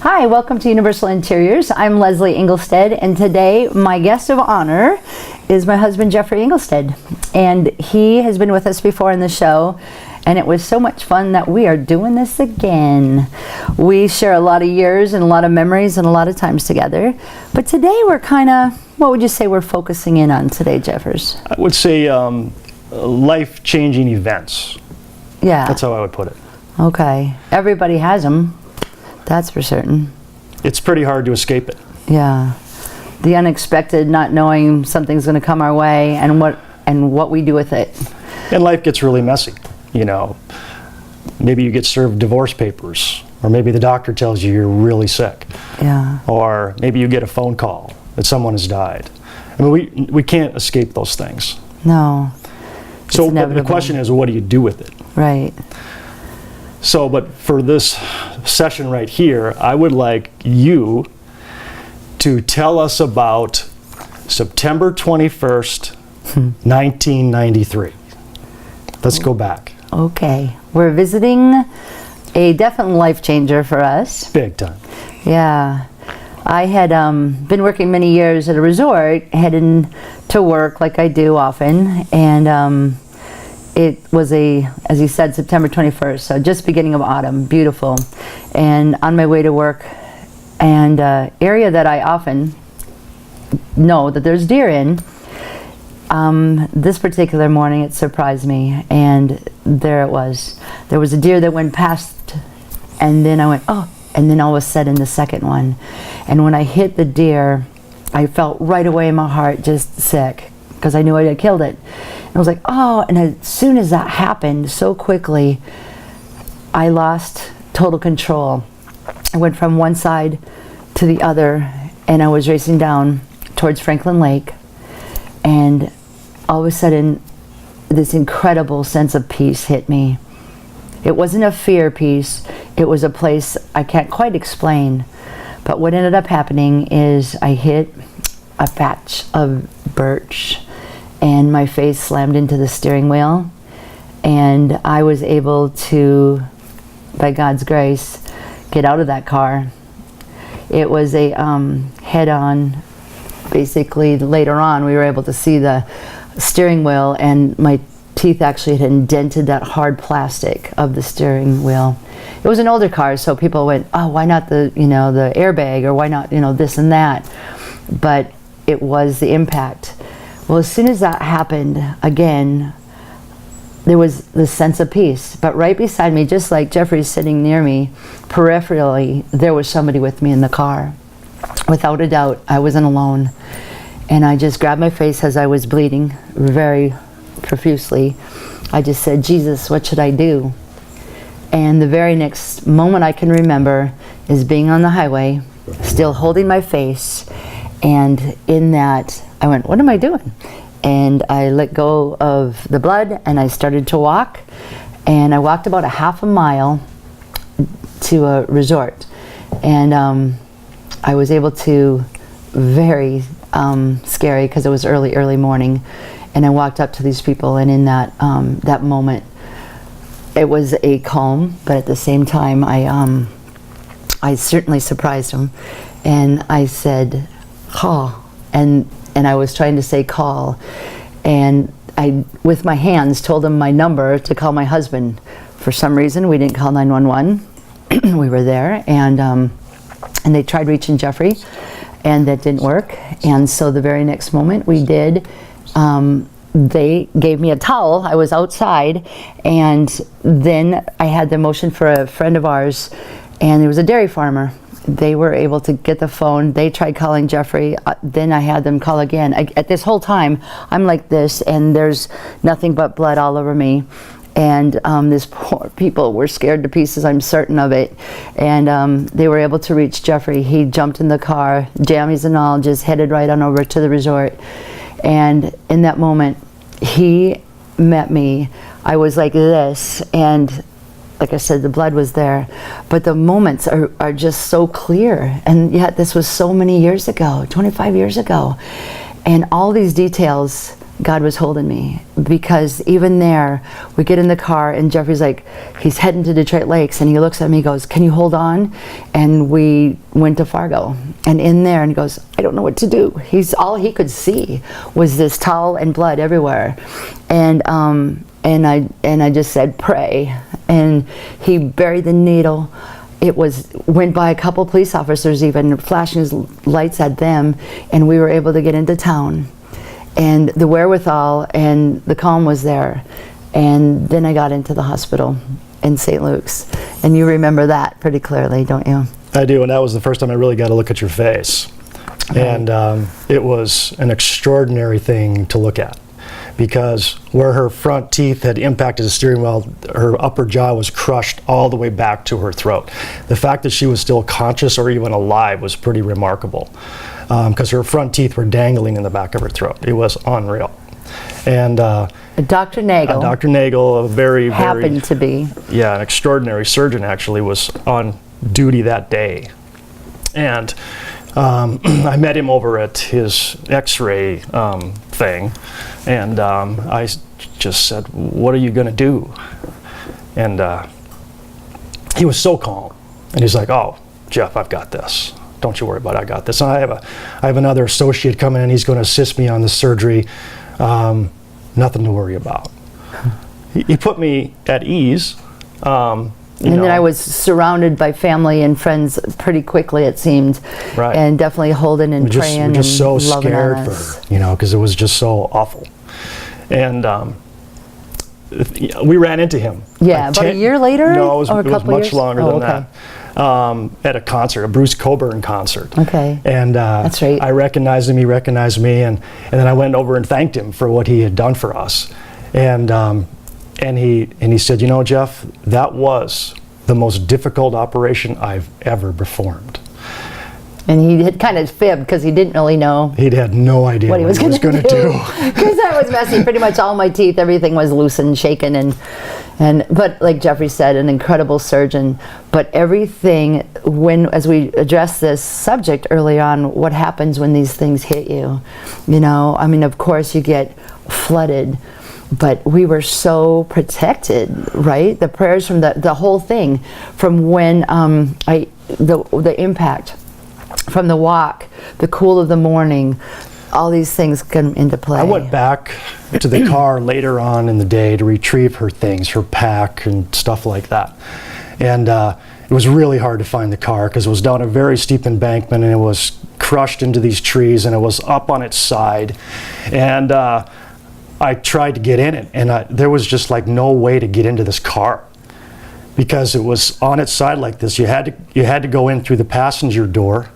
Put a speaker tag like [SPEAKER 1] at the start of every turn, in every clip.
[SPEAKER 1] Hi, welcome to Universal Interiors. I'm Leslie Engelstead, and today my guest of honor is my husband, Jeffrey Engelstead. And he has been with us before in the show, and it was so much fun that we are doing this again. We share a lot of years and a lot of memories and a lot of times together. But today we're kind of, what would you say we're focusing in on today, Jeffers?
[SPEAKER 2] I would say life-changing events.
[SPEAKER 1] Yeah.
[SPEAKER 2] That's how I would put it.
[SPEAKER 1] Okay. Everybody has them. That's for certain.
[SPEAKER 2] It's pretty hard to escape it.
[SPEAKER 1] Yeah. The unexpected, not knowing something's going to come our way, and what we do with it.
[SPEAKER 2] And life gets really messy. You know, maybe you get served divorce papers, or maybe the doctor tells you you're really sick.
[SPEAKER 1] Yeah.
[SPEAKER 2] Or maybe you get a phone call that someone has died. I mean, we can't escape those things.
[SPEAKER 1] No.
[SPEAKER 2] So but the question is, what do you do with it?
[SPEAKER 1] Right.
[SPEAKER 2] So, but for this session right here, I would like you to tell us about September 21st, 1993. Let's go back.
[SPEAKER 1] Okay. We're visiting a definite life changer for us.
[SPEAKER 2] Big time.
[SPEAKER 1] Yeah. I had been working many years at a resort, heading to work like I do often, and it was as you said, September 21st, so just beginning of autumn, beautiful. And on my way to work, and area that I often know that there's deer in, this particular morning it surprised me, and there it was. There was a deer that went past, and then I went, oh, and then all of a sudden the second one. And when I hit the deer, I felt right away in my heart just sick, because I knew I had killed it. And I was like, oh, and as soon as that happened so quickly, I lost total control. I went from one side to the other, and I was racing down towards Franklin Lake, and all of a sudden this incredible sense of peace hit me. It wasn't a fear peace, it was a place I can't quite explain. But what ended up happening is I hit a patch of birch, and my face slammed into the steering wheel, and I was able to, by God's grace, get out of that car. It was a head-on. Basically, later on, we were able to see the steering wheel, and my teeth actually had indented that hard plastic of the steering wheel. It was an older car, so people went, oh, why not the airbag, or why not, this and that? But it was the impact. Well, as soon as that happened, again, there was this sense of peace. But right beside me, just like Jeffrey's sitting near me, peripherally, there was somebody with me in the car. Without a doubt, I wasn't alone. And I just grabbed my face as I was bleeding very profusely. I just said, Jesus, what should I do? And the very next moment I can remember is being on the highway, still holding my face, and in that, I went, what am I doing? And I let go of the blood, and I started to walk, and I walked about a half a mile to a resort, and I was able to, very scary, because it was early morning, and I walked up to these people, and in that that moment, it was a calm, but at the same time, I certainly surprised them, and I said, call, and I was trying to say call, and I, with my hands, told them my number to call my husband. For some reason, we didn't call 911. We were there, and they tried reaching Jeffrey, and that didn't work. And so the very next moment we did, they gave me a towel. I was outside, and then I had the motion for a friend of ours, and there was a dairy farmer. They were able to get the phone. They tried calling Jeffrey. Then I had them call again. At this whole time, I'm like this, and there's nothing but blood all over me. And these poor people were scared to pieces, I'm certain of it. And they were able to reach Jeffrey. He jumped in the car, jammies and all, just headed right on over to the resort. And in that moment, he met me. I was like this, and like I said, the blood was there, but the moments are just so clear. And yet this was so many years ago, 25 years ago. And all these details God was holding me, because even there, we get in the car and Jeffrey's like, he's heading to Detroit Lakes, and he looks at me, goes, can you hold on? And we went to Fargo, and in there, and he goes, I don't know what to do. All he could see was this towel and blood everywhere. And I just said, pray. And he buried the needle. Went by a couple police officers even, flashing his lights at them, and we were able to get into town. And the wherewithal and the calm was there. And then I got into the hospital in St. Luke's. And you remember that pretty clearly, don't you?
[SPEAKER 2] I do, and that was the first time I really got to look at your face.
[SPEAKER 1] Right.
[SPEAKER 2] And it was an extraordinary thing to look at, because where her front teeth had impacted the steering wheel, her upper jaw was crushed all the way back to her throat. The fact that she was still conscious or even alive was pretty remarkable, because her front teeth were dangling in the back of her throat. It was unreal. And
[SPEAKER 1] Dr. Nagel.
[SPEAKER 2] Dr. Nagel, a very,
[SPEAKER 1] happened to be.
[SPEAKER 2] Yeah, an extraordinary surgeon actually, was on duty that day. And I met him over at his x-ray thing, and I just said, what are you going to do? And he was so calm, and he's like, oh, Jeff, I've got this. Don't you worry about it, I got this. And I have another associate coming in, he's going to assist me on the surgery. Nothing to worry about. He put me at ease.
[SPEAKER 1] And then I was surrounded by family and friends pretty quickly, it seemed.
[SPEAKER 2] Right.
[SPEAKER 1] And definitely holding and praying and
[SPEAKER 2] we're just so
[SPEAKER 1] loving
[SPEAKER 2] scared
[SPEAKER 1] on
[SPEAKER 2] for
[SPEAKER 1] us.
[SPEAKER 2] her, because it was just so awful. And we ran into him.
[SPEAKER 1] Yeah, about a year later?
[SPEAKER 2] No, it was,
[SPEAKER 1] Or a
[SPEAKER 2] it was
[SPEAKER 1] couple
[SPEAKER 2] much
[SPEAKER 1] years?
[SPEAKER 2] longer
[SPEAKER 1] Oh,
[SPEAKER 2] than
[SPEAKER 1] okay.
[SPEAKER 2] that. At a concert, a Bruce Coburn concert.
[SPEAKER 1] Okay.
[SPEAKER 2] And
[SPEAKER 1] That's right.
[SPEAKER 2] I recognized him, he recognized me, and then I went over and thanked him for what he had done for us. And he said, Jeff, that was the most difficult operation I've ever performed.
[SPEAKER 1] And he had kind of fibbed because he didn't really know
[SPEAKER 2] He'd had no idea
[SPEAKER 1] what he was going to do.
[SPEAKER 2] do.
[SPEAKER 1] Because that was messy. Pretty much all my teeth, everything was loose and shaken. But like Jeffrey said, an incredible surgeon. But everything, as we addressed this subject early on, what happens when these things hit you? Of course you get flooded. But we were so protected, right? The prayers from the whole thing, from when the impact, from the walk, the cool of the morning, all these things come into play.
[SPEAKER 2] I went back to the car later on in the day to retrieve her things, her pack and stuff like that. And it was really hard to find the car because it was down a very steep embankment, and it was crushed into these trees, and it was up on its side. And I tried to get in it, and there was just like no way to get into this car because it was on its side like this. You had to go in through the passenger door.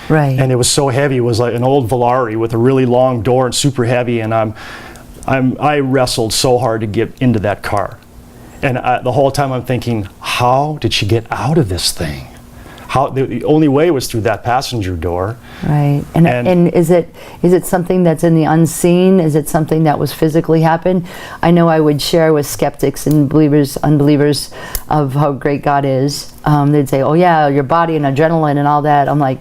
[SPEAKER 1] Right.
[SPEAKER 2] And it was so heavy. It was like an old Volare with a really long door and super heavy. And I wrestled so hard to get into that car. And the whole time I'm thinking, how did she get out of this thing? The only way was through that passenger door.
[SPEAKER 1] Right. And is it something that's in the unseen? Is it something that was physically happened? I know I would share with skeptics and unbelievers of how great God is. They'd say, oh yeah, your body and adrenaline and all that. I'm like,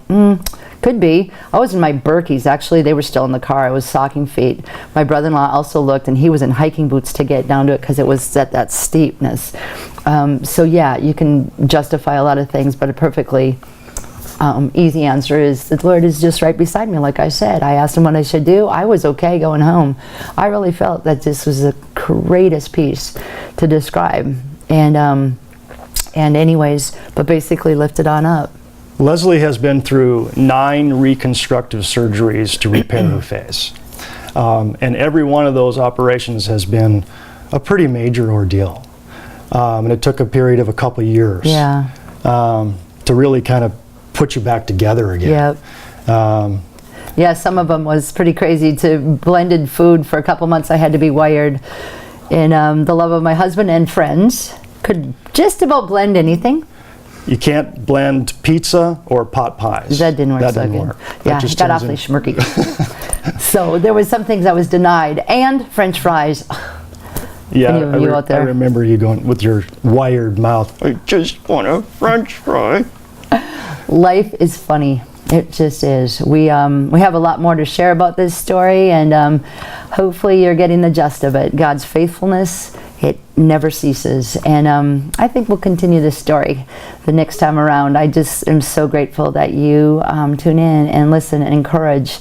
[SPEAKER 1] could be. I was in my Berkeys, actually. They were still in the car. I was stocking feet. My brother-in-law also looked, and he was in hiking boots to get down to it because it was at that steepness. So yeah, you can justify a lot of things, but a perfectly easy answer is the Lord is just right beside me. Like I said, I asked him what I should do. I was okay going home. I really felt that this was the greatest piece to describe. And anyways, but basically lifted on up.
[SPEAKER 2] Leslie has been through 9 reconstructive surgeries to repair her face. And every one of those operations has been a pretty major ordeal. And it took a period of a couple years to really kind of put you back together again.
[SPEAKER 1] Yep. Yeah, some of them was pretty crazy. To blended food for a couple months, I had to be wired. And the love of my husband and friends could just about blend anything.
[SPEAKER 2] You can't blend pizza or pot pies.
[SPEAKER 1] That didn't work so good.
[SPEAKER 2] Work.
[SPEAKER 1] Yeah, it got awfully schmirky. So there was some things I was denied. And French fries.
[SPEAKER 2] Yeah,
[SPEAKER 1] Any of you out there?
[SPEAKER 2] I remember you going with your wired mouth, I just want a French fry.
[SPEAKER 1] Life is funny. It just is. We have a lot more to share about this story, and hopefully you're getting the gist of it. God's faithfulness, it never ceases. And I think we'll continue this story the next time around. I just am so grateful that you tune in and listen and encourage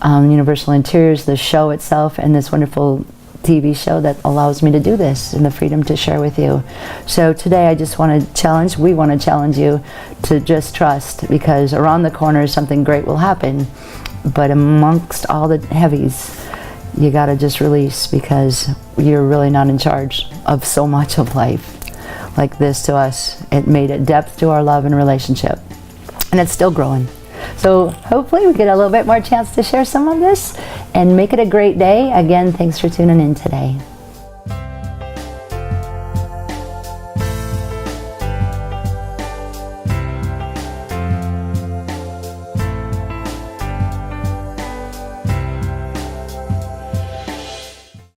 [SPEAKER 1] Universal Interiors, the show itself, and this wonderful TV show that allows me to do this and the freedom to share with you. So today I just want to challenge, we want to challenge you to just trust, because around the corner something great will happen. But amongst all the heavies, you got to just release, because you're really not in charge of so much of life. Like this to us, it made a depth to our love and relationship. And it's still growing. So hopefully we get a little bit more chance to share some of this and make it a great day. Again, thanks for tuning in today.